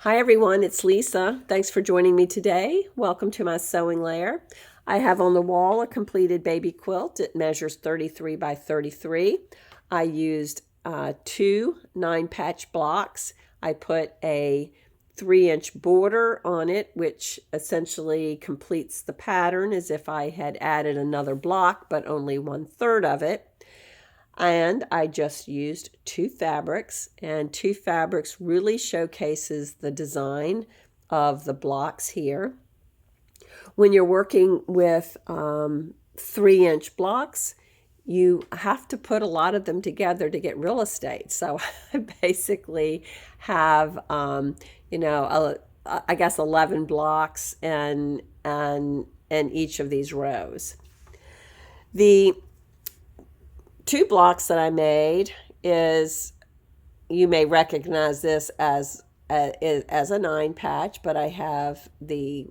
Hi everyone, it's Lisa. Thanks for joining me today. Welcome to my sewing layer. I have on the wall a completed baby quilt. It measures 33 by 33. I used two 9-patch blocks. I put a 3-inch border on it, which essentially completes the pattern as if I had added another block, but only 1/3 of it. And I just used two fabrics, and two fabrics really showcases the design of the blocks here. When you're working with 3-inch blocks, you have to put a lot of them together to get real estate. So I basically have, I guess 11 blocks and each of these rows. The two blocks that I made is, you may recognize this as a 9-patch, but I have the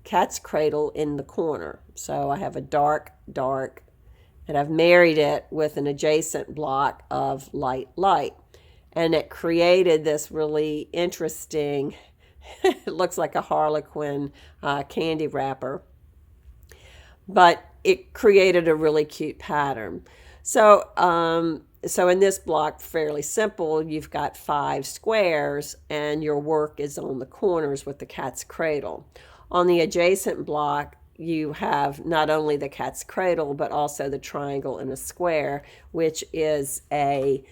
cat's cradle in the corner. So I have a dark, and I've married it with an adjacent block of light. And it created this really interesting, it looks like a Harlequin candy wrapper, but it created a really cute pattern. So in this block, fairly simple, you've got 5 squares and your work is on the corners with the cat's cradle. On the adjacent block, you have not only the cat's cradle, but also the triangle and a square, which is a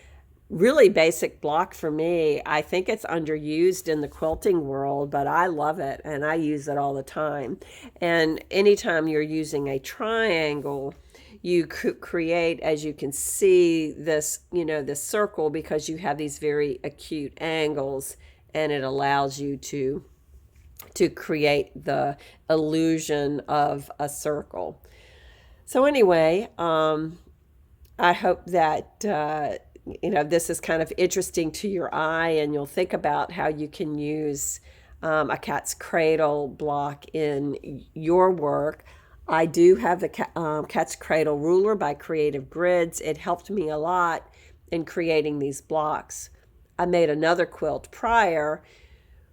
really basic block for me. I think it's underused in the quilting world, but I love it and I use it all the time. And anytime you're using a triangle, you could create, as you can see, this, this circle, because you have these very acute angles, and it allows you to create the illusion of a circle. So anyway, I hope that this is kind of interesting to your eye, and you'll think about how you can use a cat's cradle block in your work. I do have the cat's cradle ruler by Creative Grids. It helped me a lot in creating these blocks. I made another quilt prior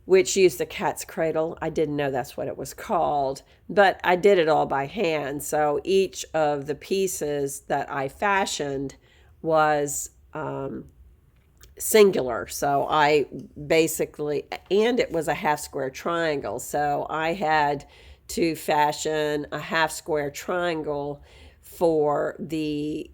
which used the cat's cradle. I didn't know that's what it was called, but I did it all by hand. So each of the pieces that I fashioned was singular. So I basically, and it was a half square triangle. So I had to fashion a half square triangle for the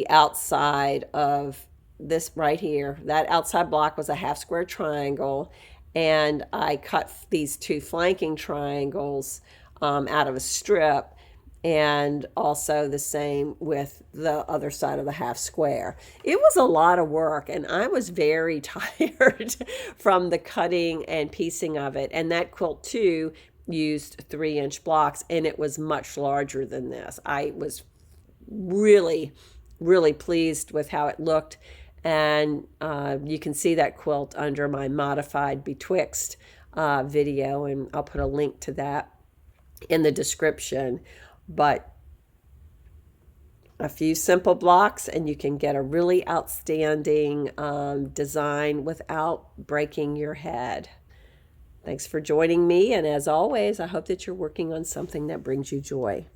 outside of this right here. That outside block was a half square triangle, and I cut these 2 flanking triangles out of a strip, and also the same with the other side of the half square. It was a lot of work, and I was very tired from the cutting and piecing of it. And that quilt too used 3-inch blocks, and it was much larger than this. I was really pleased with how it looked, and you can see that quilt under my modified Betwixt video, and I'll put a link to that in the description. But a few simple blocks and you can get a really outstanding design without breaking your head. Thanks for joining me, and as always, I hope that you're working on something that brings you joy.